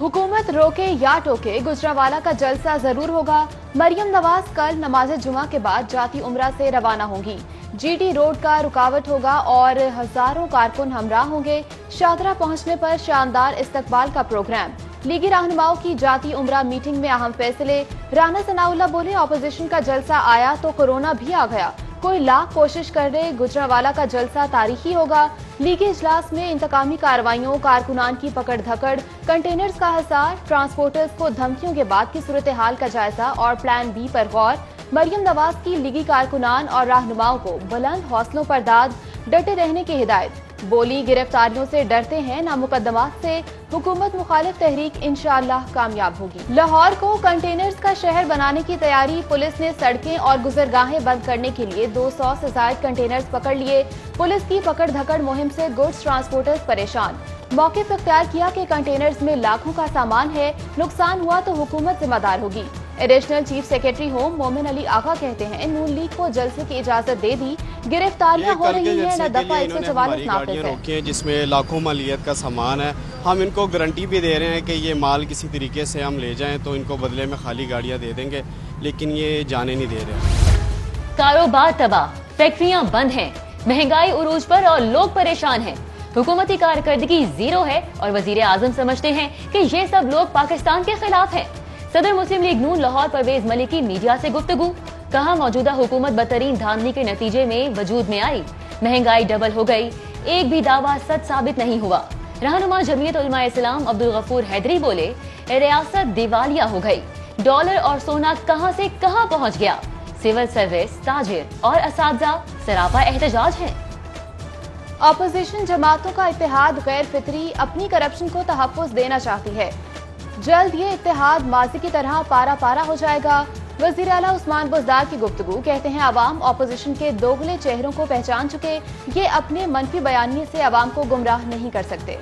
हुकूमत रोके या टोके गुजरांवाला का जलसा जरूर होगा। मरियम नवाज कल नमाज जुमा के बाद जाती उम्रा से रवाना होंगी। जीटी रोड का रुकावट होगा और हजारों कारकुन हमराह होंगे। शादरा पहुंचने पर शानदार इस्तकबाल का प्रोग्राम। लीगी रहनुमाओं की जाती उम्रा मीटिंग में अहम फैसले। राना सनाउल्लाह बोले, ऑपोजिशन का जलसा आया तो कोरोना भी आ गया, कोई लाख कोशिश कर रहे, गुजरांवाला का जलसा तारीखी होगा। लीगी इजलास में इंतकामी कार्रवाइयों, कारकुनान की पकड़ धकड़, कंटेनर्स का हिसार, ट्रांसपोर्टर्स को धमकियों के बाद की सूरत हाल का जायजा और प्लान बी पर गौर। मरियम नवाज की लीगी कारकुनान और रहनुमाओं को बुलंद हौसलों पर दाद, डटे रहने की हिदायत। बोली, गिरफ्तारियों से डरते हैं ना मुकदमात से, हुकूमत मुखालिफ तहरीक इंशाअल्लाह कामयाब होगी। लाहौर को कंटेनर्स का शहर बनाने की तैयारी। पुलिस ने सड़कें और गुजरगाहें बंद करने के लिए 200 से ज्यादा कंटेनर्स पकड़ लिए। पुलिस की पकड़ धकड़ मुहिम से गुड्स ट्रांसपोर्टर्स परेशान। मौके पर इख्तियार किया कि कंटेनर्स में लाखों का सामान है, नुकसान हुआ तो हुकूमत जिम्मेदार होगी। एडिशनल चीफ सेक्रेटरी होम मोमिन अली आगा कहते हैं, नून लीग को जलसे की इजाजत दे दी, गिरफ्तारियां हो रही हैं, न दफा 144 नाफिज है जिसमें लाखों मालियत का सामान है। हम इनको गारंटी भी दे रहे हैं कि ये माल किसी तरीके से हम ले जाएं तो इनको बदले में खाली गाड़ियां दे देंगे, लेकिन ये जाने नहीं दे रहे। कारोबार तबाह, फैक्ट्रियां बंद हैं, महंगाई उरूज पर और लोग परेशान हैं। हुकूमती कारकर्दगी जीरो है और वजीर आजम समझते हैं कि ये सब लोग पाकिस्तान के खिलाफ हैं। सदर मुस्लिम लीग नून लाहौर परवेज मलिक की मीडिया से गुफ्तगू। कहा, मौजूदा हुकूमत बदतरीन धांधली के नतीजे में वजूद में आई, महंगाई डबल हो गई, एक भी दावा सच साबित नहीं हुआ। रहनुमा जमीयत उलमा इस्लाम अब्दुल गफूर हैदरी बोले, रियासत दिवालिया हो गई, डॉलर और सोना कहां से कहां पहुंच गया। सिविल सर्विस, ताजिर और असातिज़ा सरापा एहतजाज हैं। ऑपोजिशन जमातों का इत्तेहाद गैर फितरी, अपनी करप्शन को तहफ़्फ़ुज़ देना चाहती है। जल्द ये इत्तेहाद माजी की तरह पारा पारा हो जाएगा। वज़ीर आला उस्मान बुज़दार की गुफ्तगू। कहते हैं, अवाम ऑपोजिशन के दोगले चेहरों को पहचान चुके, ये अपने मनफी बयानी से अवाम को गुमराह नहीं कर सकते।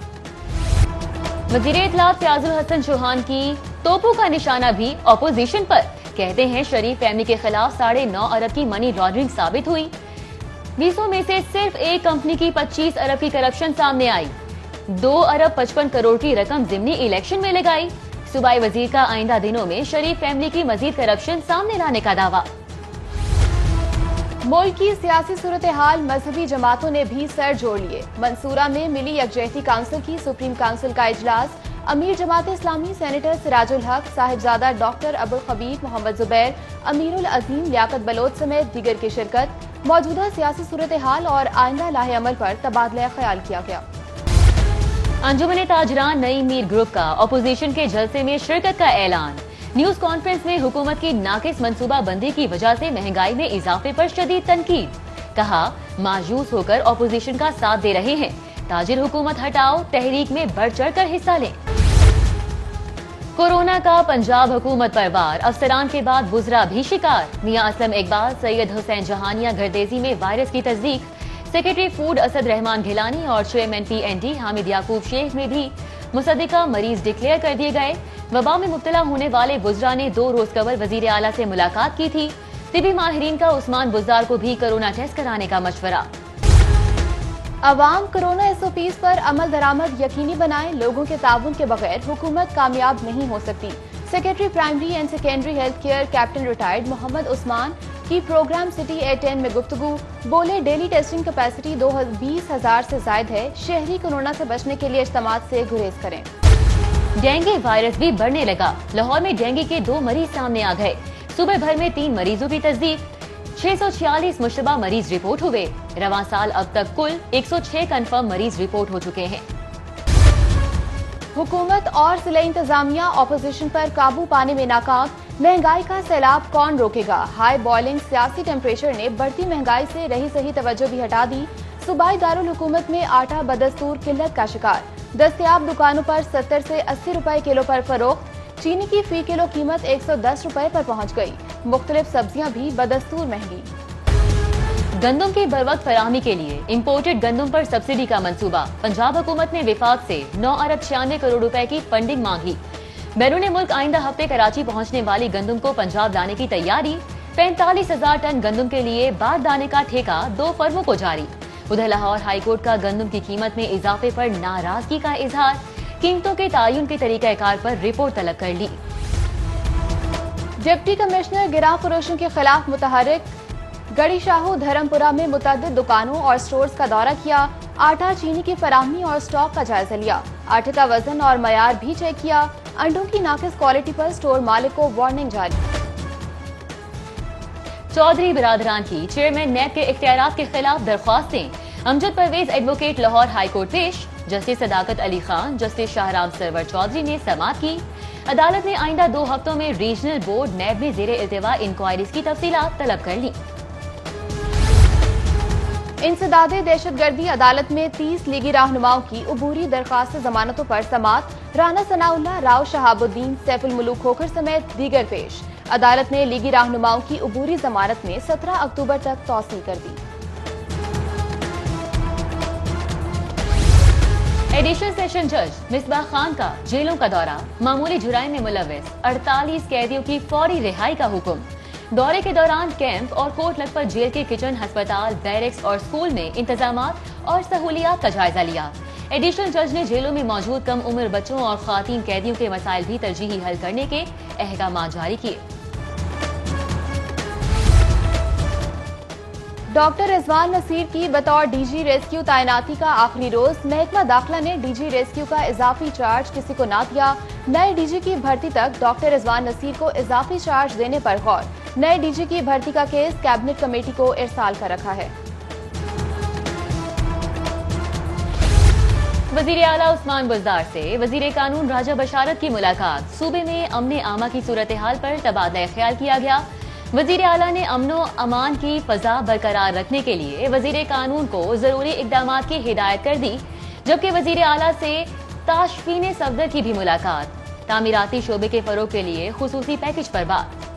वज़ीर इत्तलात फ़याज़ुल हसन चौहान की तोपों का निशाना भी ऑपोजिशन पर। कहते हैं, शरीफ फैमिली के खिलाफ 9.5 अरब की मनी लॉन्ड्रिंग साबित हुई। 20 में से सिर्फ एक कंपनी की 25 अरब की करप्शन सामने आई। 2 अरब 55 करोड़ की रकम ज़िमनी इलेक्शन में लगाई। सूबाई वजीर का आइंदा दिनों में शरीफ फैमिली की मजीद करप्शन सामने लाने का दावा। मुल्क की सियासी सूरत हाल, मजहबी जमातों ने भी सर जोड़ लिए। मंसूरा में मिली यकजहती काउंसिल की सुप्रीम काउंसिल का इजलास। अमीर जमात इस्लामी सेनेटर सिराजुल हक, साहिबजादा डॉक्टर अबुल खबीर मोहम्मद जुबैर, अमीरुल अजीम लियाकत बलोच समेत दीगर की शिरकत। मौजूदा सियासी सूरत हाल और आइंदा लाहे अमल पर तबादला ख्याल किया गया। अंजुमन ताजरान नई मीर ग्रुप का ऑपोजिशन के जलसे में शिरकत का ऐलान। न्यूज कॉन्फ्रेंस में हुकूमत की नाकिस मंसूबा बंदी की वजह से महंगाई में इजाफे पर शदीद तनकीद। कहा, मायूस होकर ऑपोजिशन का साथ दे रहे हैं, ताजिर हुकूमत हटाओ, तहरीक में बढ़ चढ़ कर हिस्सा लें। कोरोना का पंजाब हुकूमत पर वार, अफसरान के बाद गुजरा भी शिकार। मियां असलम इकबाल, सैयद हुसैन जहानिया गर्देजी में वायरस की तस्दीक। सेक्रेटरी फूड असद रहमान गिलानी और चेयरमैन PND हामिद याकूब शेख में भी मुसद्दिका मरीज डिक्लेयर कर दिए गए। वबा में मुब्तला होने वाले बुजरा ने 2 रोज कबल वजीर आला से मुलाकात की थी। तिबी माहिरीन का उस्मान बुज़दार को भी कोरोना टेस्ट कराने का मशवरा। अवाम कोरोना SOPs पर अमल दरामद यकीनी बनाएं, लोगों के ताउन के बगैर हुकूमत कामयाब नहीं हो सकती। Secretary primary and secondary health care captain retired Mohammad Usman की प्रोग्राम सिटी A10 में गुफ्तगू। बोले, डेली टेस्टिंग कैपेसिटी 20,000 से ज्यादा है, शहरी कोरोना से बचने के लिए इज्तिमात से गुरेज करें। डेंगू वायरस भी बढ़ने लगा। लाहौर में डेंगू के 2 मरीज सामने आ गए। सूबे भर में 3 मरीजों की तस्दीक। 646 मुश्तबा मरीज रिपोर्ट हुए। रवां साल अब तक कुल 106 कंफर्म मरीज रिपोर्ट हो चुके हैं। हुकूमत और जिला इंतजामिया ऑपोजिशन पर काबू पाने में नाकाम। महंगाई का सैलाब कौन रोकेगा। हाई बॉइलिंग सियासी टेम्परेचर ने बढ़ती महंगाई से रही सही तवज्जो भी हटा दी। सूबाई दारुल हुकूमत में आटा बदस्तूर किल्लत का शिकार। दस्तयाब दुकानों पर 70 से 80 रुपए किलो पर फरोख्त। चीनी की फी किलो कीमत 110 रुपए पर पहुंच गई। मुख्तलिफ सब्जियां भी बदस्तूर महंगी। गंदम की बरवक्त फराहमी के लिए इम्पोर्टेड गंदम पर सब्सिडी का मंसूबा। पंजाब हुकूमत ने विफाक से 9 अरब 96 करोड़ रुपए की फंडिंग मांगी। बैरून मुल्क आइंदा हफ्ते कराची पहुंचने वाली गंदम को पंजाब लाने की तैयारी। 45,000 टन गंदम के लिए बारदाने का ठेका 2 फर्मों को जारी। उधर लाहौर हाईकोर्ट का गंदम की कीमत में इजाफे पर नाराजगी का इजहार। कीमतों के तयन के तरीका कार पर रिपोर्ट तलब कर ली। डिप्टी कमिश्नर गिरां फरोशों के खिलाफ मुतहरिक, गड़ी शाहू धर्मपुरा में मुतअद्दिद दुकानों और स्टोर्स का दौरा किया। आटा चीनी की फराहमी और स्टॉक का जायजा लिया। आटे का वजन और मयार भी चेक किया। अंडों की नाकिस क्वालिटी पर स्टोर मालिक को वार्निंग जारी। चौधरी बिरादरान की चेयरमैन नैब के इख्तियारात के खिलाफ दरख्वास्तें। Amjad Parvez advocate Lahore high court पेश। जस्टिस सदाकत अली खान, जस्टिस शाहराम सरवर चौधरी ने समाअत की। अदालत ने आइंदा 2 हफ्तों में रीजनल बोर्ड नैब में ज़ेरे इल्तिवा इंक्वायरीज की तफसीलात तलब कर ली। इंसदादे दहशतगर्दी अदालत में 30 लीगी रहनुमाओं की अबूरी दरखास्त जमानतों पर समाअत। राना सनाउल्लाह, राव शहाबुद्दीन, सैफुल मुलूक खोखर समेत दीगर पेश। अदालत ने लीगी रहनुमाओं की अबूरी जमानत में 17 अक्टूबर तक तौसील कर दी। एडिशनल सेशन जज मिसबाह खान का जेलों का दौरा। मामूली जुराइम में मुलव्वस 48 कैदियों की फौरी रिहाई का हुक्म। दौरे के दौरान कैंप और कोट लखपत जेल के किचन, अस्पताल, बैरक्स और स्कूल में इंतजामात और सहूलियात का जायजा लिया। एडिशनल जज ने जेलों में मौजूद कम उम्र बच्चों और ख्वातीन कैदियों के मसाइल भी तरजीही हल करने के अहकाम जारी किए। डॉक्टर रिजवान नसीर की बतौर डीजी रेस्क्यू तैनाती का आखिरी रोज। महकमा दाखिला ने डीजी रेस्क्यू का इजाफी चार्ज किसी को ना दिया। नए डीजी की भर्ती तक डॉक्टर रिजवान नसीर को इजाफी चार्ज देने पर गौर। नए डीजी की भर्ती का केस कैबिनेट कमेटी को इरसाल कर रखा है। वजीर आला उस्मान बुज़दार से वजीर कानून राजा बशारत की मुलाकात। सूबे में अमन आमा की सूरत हाल पर तबादला ख्याल किया गया। वजीर आला ने अमनो अमान की फजा बरकरार रखने के लिए वजीर कानून को जरूरी इकदामात की हिदायत कर दी, जबकि वजीर आला से ताशफीन सफदर की भी मुलाकात। तामीराती शोबे के फरोग के लिए खुसूसी पैकेज पर बात।